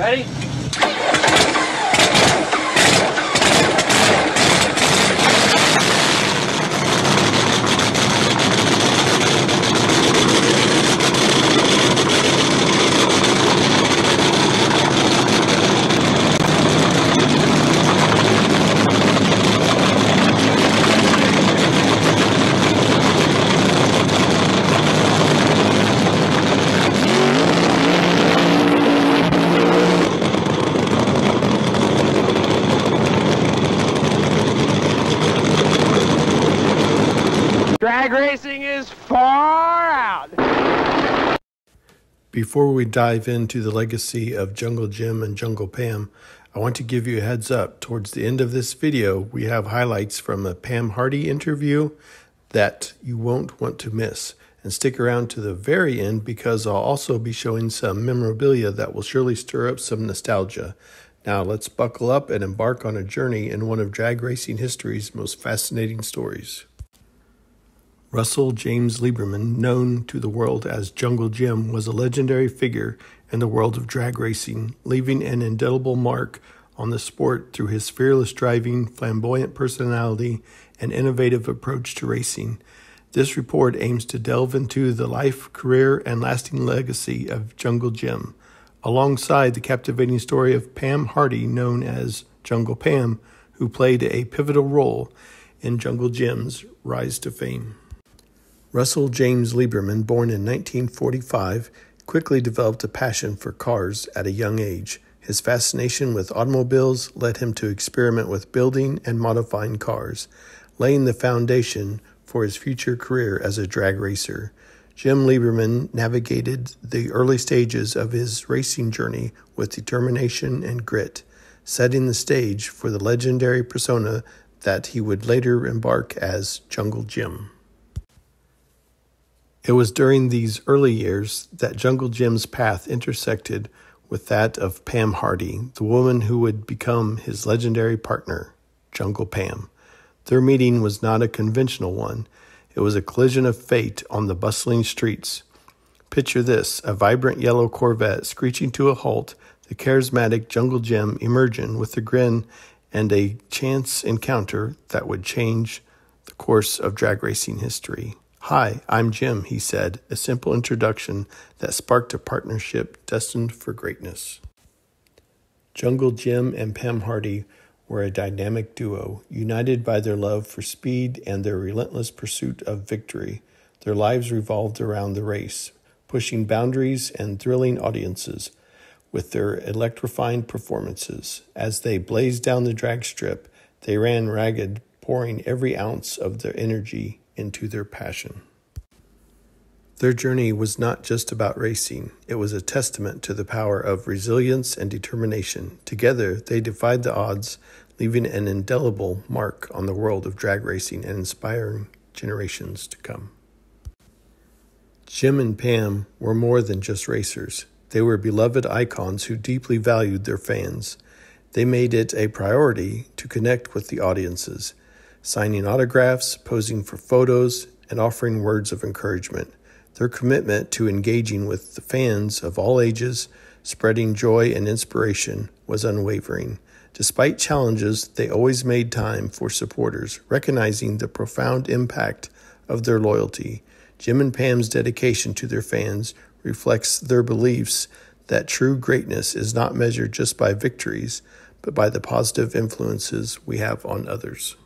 Ready? Drag racing is far out. Before we dive into the legacy of Jungle Jim and Jungle Pam, I want to give you a heads up. Towards the end of this video, we have highlights from a Pam Hardy interview that you won't want to miss. And stick around to the very end because I'll also be showing some memorabilia that will surely stir up some nostalgia. Now let's buckle up and embark on a journey in one of drag racing history's most fascinating stories. Russell James Lieberman, known to the world as Jungle Jim, was a legendary figure in the world of drag racing, leaving an indelible mark on the sport through his fearless driving, flamboyant personality, and innovative approach to racing. This report aims to delve into the life, career, and lasting legacy of Jungle Jim, alongside the captivating story of Pam Hardy, known as Jungle Pam, who played a pivotal role in Jungle Jim's rise to fame. Russell James Lieberman, born in 1945, quickly developed a passion for cars at a young age. His fascination with automobiles led him to experiment with building and modifying cars, laying the foundation for his future career as a drag racer. Jim Lieberman navigated the early stages of his racing journey with determination and grit, setting the stage for the legendary persona that he would later embark as Jungle Jim. It was during these early years that Jungle Jim's path intersected with that of Pam Hardy, the woman who would become his legendary partner, Jungle Pam. Their meeting was not a conventional one. It was a collision of fate on the bustling streets. Picture this, a vibrant yellow Corvette screeching to a halt, the charismatic Jungle Jim emerging with a grin and a chance encounter that would change the course of drag racing history. "Hi, I'm Jim," he said, a simple introduction that sparked a partnership destined for greatness. Jungle Jim and Pam Hardy were a dynamic duo, united by their love for speed and their relentless pursuit of victory. Their lives revolved around the race, pushing boundaries and thrilling audiences with their electrifying performances. As they blazed down the drag strip, they ran ragged, pouring every ounce of their energy into their passion. Their journey was not just about racing. It was a testament to the power of resilience and determination. Together, they defied the odds, leaving an indelible mark on the world of drag racing and inspiring generations to come. Jim and Pam were more than just racers. They were beloved icons who deeply valued their fans. They made it a priority to connect with the audiences, signing autographs, posing for photos, and offering words of encouragement. Their commitment to engaging with the fans of all ages, spreading joy and inspiration, was unwavering. Despite challenges, they always made time for supporters, recognizing the profound impact of their loyalty. Jim and Pam's dedication to their fans reflects their beliefs that true greatness is not measured just by victories, but by the positive influences we have on others.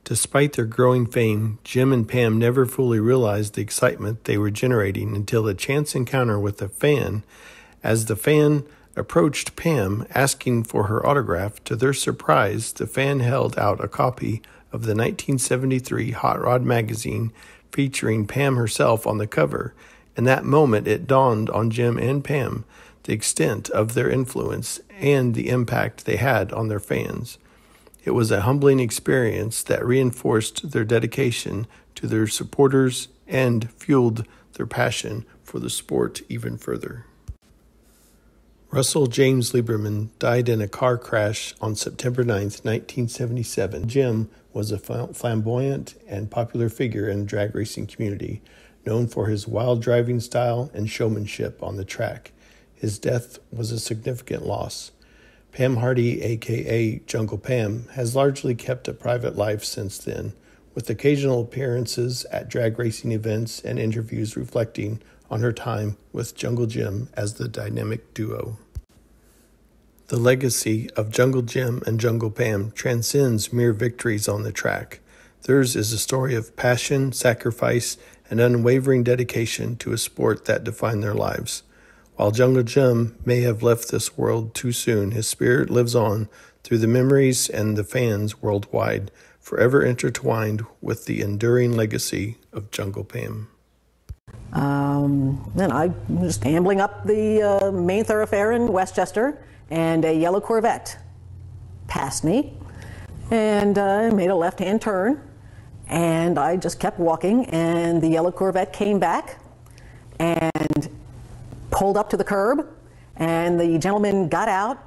Despite their growing fame, Jim and Pam never fully realized the excitement they were generating until a chance encounter with a fan. As the fan approached Pam, asking for her autograph, to their surprise, the fan held out a copy of the 1973 Hot Rod magazine featuring Pam herself on the cover. In that moment, it dawned on Jim and Pam the extent of their influence and the impact they had on their fans. It was a humbling experience that reinforced their dedication to their supporters and fueled their passion for the sport even further. Russell James Lieberman died in a car crash on September 9, 1977. Jim was a flamboyant and popular figure in the drag racing community, known for his wild driving style and showmanship on the track. His death was a significant loss. Pam Hardy, aka Jungle Pam, has largely kept a private life since then, with occasional appearances at drag racing events and interviews reflecting on her time with Jungle Jim as the dynamic duo. The legacy of Jungle Jim and Jungle Pam transcends mere victories on the track. Theirs is a story of passion, sacrifice, and unwavering dedication to a sport that defined their lives. While Jungle Jim may have left this world too soon, his spirit lives on through the memories and the fans worldwide, forever intertwined with the enduring legacy of Jungle Pam. Then I was ambling up the main thoroughfare in Westchester, and a yellow Corvette passed me, and I made a left-hand turn, and I just kept walking, and the yellow Corvette came back and pulled up to the curb, and the gentleman got out,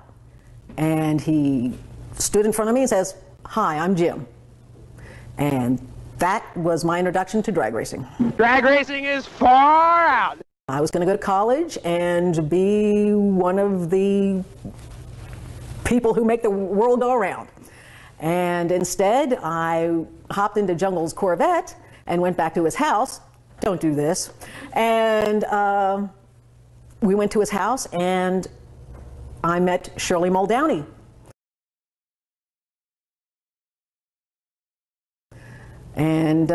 and he stood in front of me and says, "Hi, I'm Jim." And that was my introduction to drag racing. Drag racing is far out. I was going to go to college and be one of the people who make the world go around. And instead, I hopped into Jungle's Corvette and went back to his house. Don't do this. And we went to his house, and I met Shirley Muldowney. And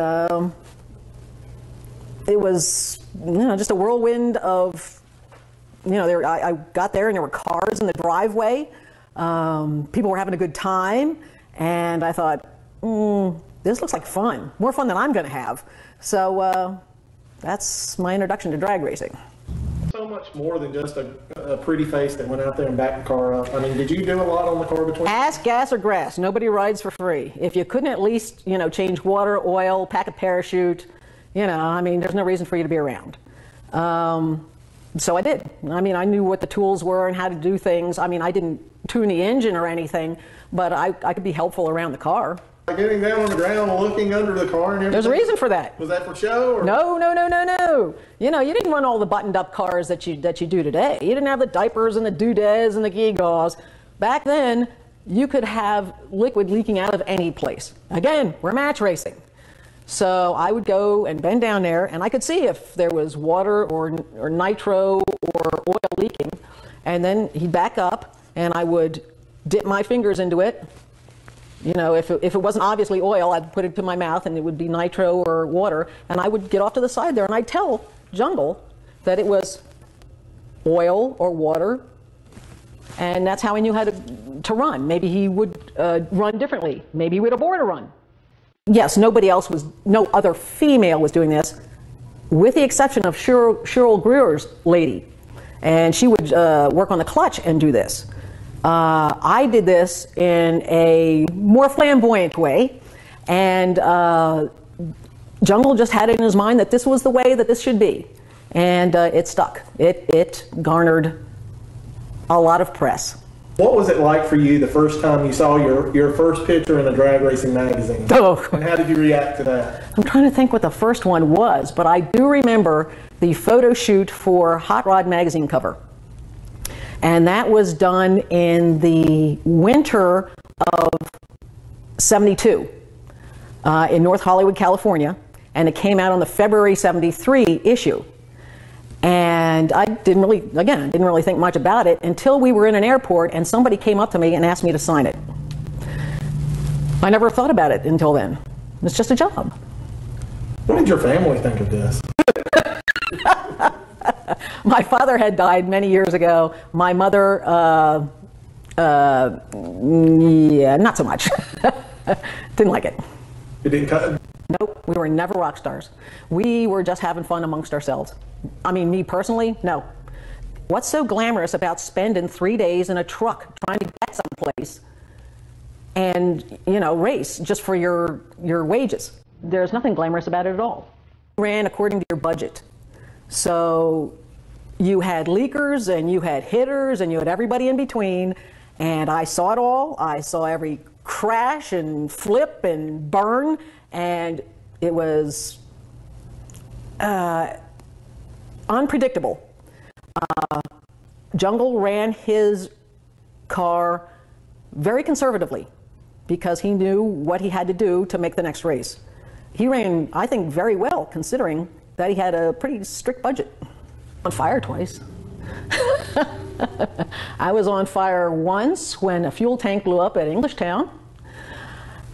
it was, just a whirlwind of, I got there and there were cars in the driveway. People were having a good time, and I thought, this looks like fun, more fun than I'm going to have. So that's my introduction to drag racing. So much more than just a pretty face that went out there and backed the car up. I mean, did you do a lot on the car between? Ass, gas, or grass. Nobody rides for free. If you couldn't at least, change water, oil, pack a parachute, there's no reason for you to be around. So I did. I knew what the tools were and how to do things. I didn't tune the engine or anything, but I could be helpful around the car. Getting down on the ground, looking under the car and everything? There's a reason for that. Was that for show? Or? No. You didn't run all the buttoned-up cars that you do today. You didn't have the diapers and the doodads and the gewgaws. Back then, you could have liquid leaking out of any place. Again, we're match racing. So I would go and bend down there, and I could see if there was water or nitro or oil leaking. And then he'd back up, and I would dip my fingers into it. If it wasn't obviously oil, I'd put it to my mouth, and it would be nitro or water. And I would get off to the side there, and I'd tell Jungle that it was oil or water. And that's how he knew how to run. Maybe he would run differently. Maybe he would abort a run. Yes, no other female was doing this, with the exception of Cheryl Greer's lady. And she would work on the clutch and do this. I did this in a more flamboyant way, and Jungle just had it in his mind that this was the way that this should be. And it stuck. It garnered a lot of press. What was it like for you the first time you saw your first picture in a drag racing magazine? Oh. And how did you react to that? I'm trying to think what the first one was, but I do remember the photo shoot for Hot Rod magazine cover. And that was done in the winter of '72 in North Hollywood, California. And it came out on the February '73 issue. And I didn't really think much about it until we were in an airport and somebody came up to me and asked me to sign it. I never thought about it until then. It's just a job. What did your family think of this? My father had died many years ago. My mother, not so much. Didn't like it. It didn't cut? Nope, we were never rock stars. We were just having fun amongst ourselves. Me personally, no. What's so glamorous about spending 3 days in a truck trying to get someplace and, race just for your wages? There's nothing glamorous about it at all. Ran according to your budget. So you had leakers and you had hitters and you had everybody in between, and I saw it all. I saw every crash and flip and burn, and it was unpredictable. Jungle ran his car very conservatively because he knew what he had to do to make the next race. He ran, I think, very well considering that he had a pretty strict budget. On fire twice. I was on fire once when a fuel tank blew up at Englishtown.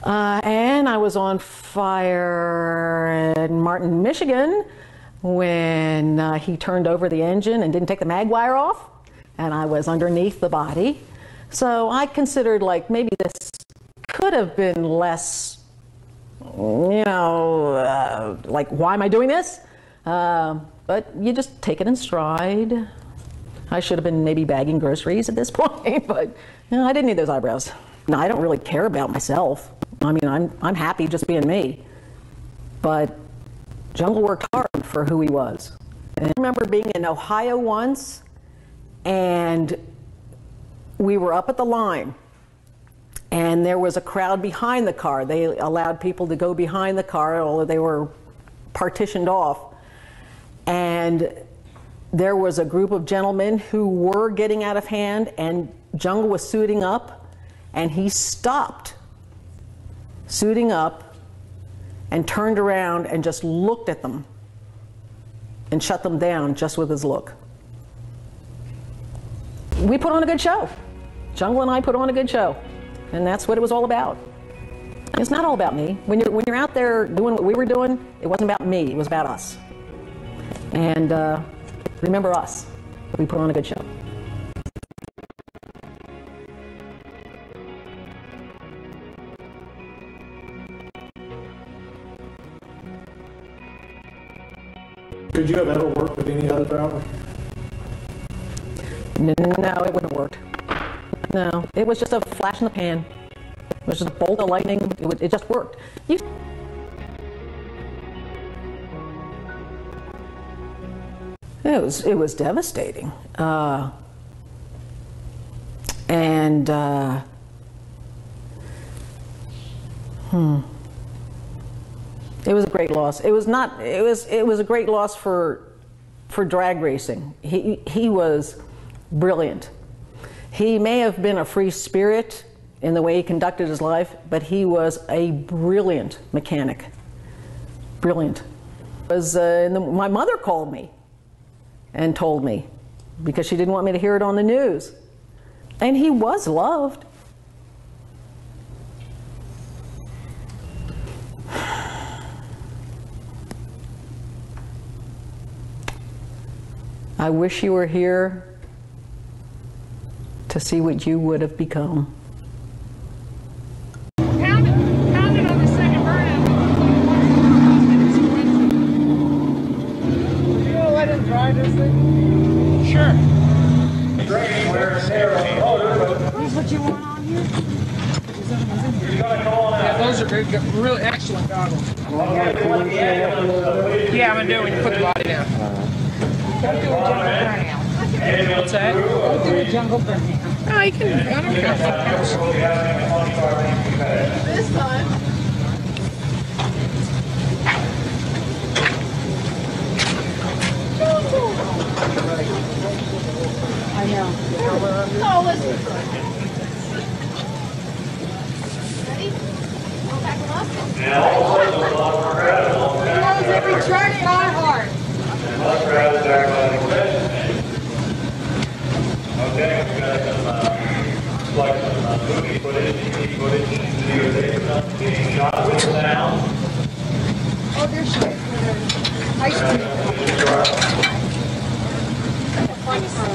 And I was on fire in Martin, Michigan when he turned over the engine and didn't take the mag wire off, and I was underneath the body. So I considered like maybe this could have been less, you know, like why am I doing this? But you just take it in stride. I should have been maybe bagging groceries at this point, but you know, I didn't need those eyebrows. No, I don't really care about myself. I mean, I'm happy just being me. But Jungle worked hard for who he was. And I remember being in Ohio once, and we were up at the line, and there was a crowd behind the car. They allowed people to go behind the car, although they were partitioned off. And there was a group of gentlemen who were getting out of hand, and Jungle was suiting up, and he stopped suiting up and turned around and just looked at them and shut them down just with his look. We put on a good show. Jungle and I put on a good show, and that's what it was all about. It's not all about me. When you're out there doing what we were doing, it wasn't about me, it was about us. And remember us. We put on a good show. Could you have ever worked with any other driver? No, it wouldn't have worked. No, it was just a flash in the pan. It was just a bolt of lightning. It just worked. It was devastating. It was a great loss. It was not. It was a great loss for drag racing. He was brilliant. He may have been a free spirit in the way he conducted his life, but he was a brilliant mechanic. Brilliant. My mother called me and told me because she didn't want me to hear it on the news. And he was loved. I wish you were here to see what you would have become. Pound it on the second burnout. You gonna let him drive this thing? Sure. Here's what you want on here. Yeah, those are good, really excellent goggles. Yeah, I'm gonna do it when you put the body down. Don't do a jungle burnout. What's that? Don't do a jungle burnout. No, you can. I don't care if that counts. This time. I know. Oh, listen. Ready? Go back and up. He knows every journey by heart. Okay, we've got some like some movie footage, TV footage, videotape being shot with sound. Oh, there's shit. Ice cream.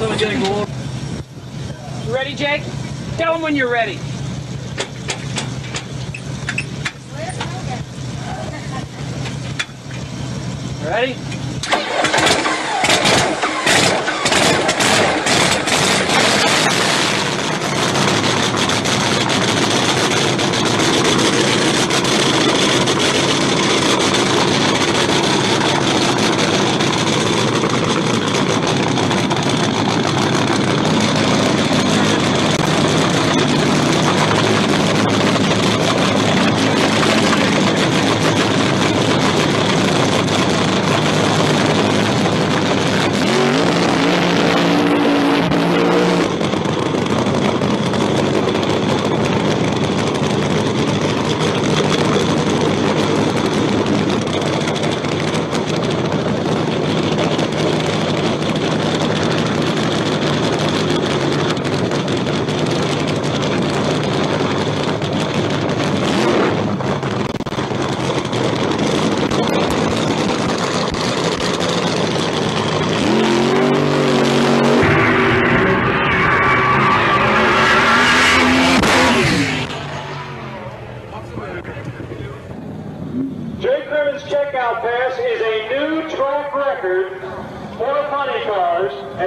Let me get a gold. You ready, Jake? Tell him when you're ready. Ready?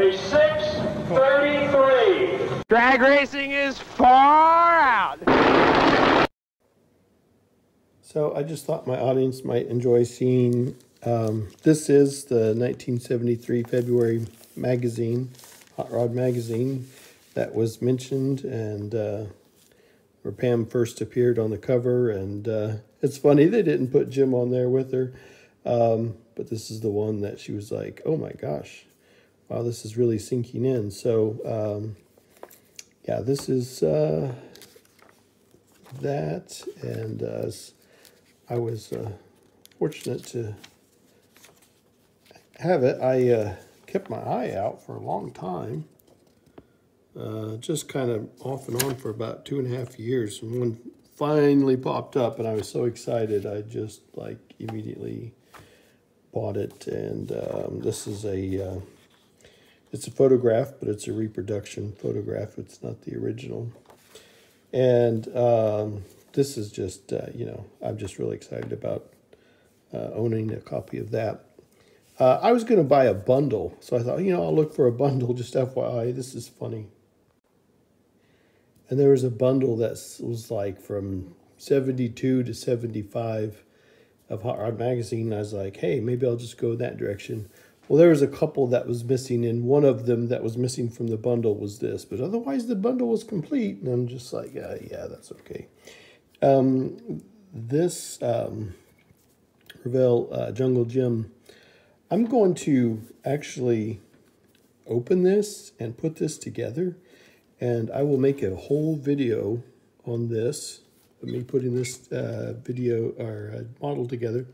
a 6:33. Drag racing is far out. So I just thought my audience might enjoy seeing, this is the 1973 February magazine, Hot Rod magazine, that was mentioned, and where Pam first appeared on the cover. And it's funny, they didn't put Jim on there with her, but this is the one that she was like, oh my gosh, wow, this is really sinking in. So yeah, this is that, and I was fortunate to have it. I kept my eye out for a long time, just kind of off and on for about 2.5 years. And one finally popped up, and I was so excited. I just like immediately bought it. And this is it's a photograph, but it's a reproduction photograph. It's not the original. And this is just, you know, I'm just really excited about owning a copy of that. I was going to buy a bundle, so I thought, you know, I'll look for a bundle, just FYI. This is funny. And there was a bundle that was like from 72 to 75 of Hot Rod magazine. I was like, hey, maybe I'll just go in that direction. Well, there was a couple that was missing, and one of them that was missing from the bundle was this, but otherwise the bundle was complete. And I'm just like, yeah, that's okay. This Revell Jungle Jim, I'm going to actually open this and put this together, and I will make a whole video on this, me putting this video or model together.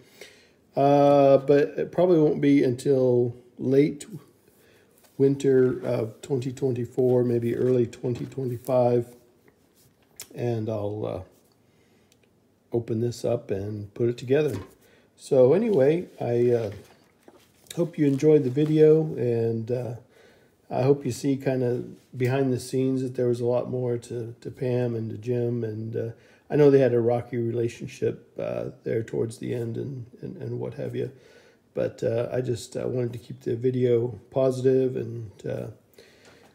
But it probably won't be until late winter of 2024, maybe early 2025. And I'll open this up and put it together. So anyway, I hope you enjoyed the video, and I hope you see kind of behind the scenes that there was a lot more to Pam and to Jim, and I know they had a rocky relationship there towards the end and what have you. But I just wanted to keep the video positive, and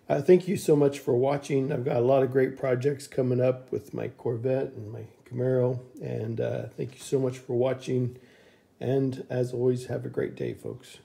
I thank you so much for watching. I've got a lot of great projects coming up with my Corvette and my Camaro, and thank you so much for watching. And as always, have a great day, folks.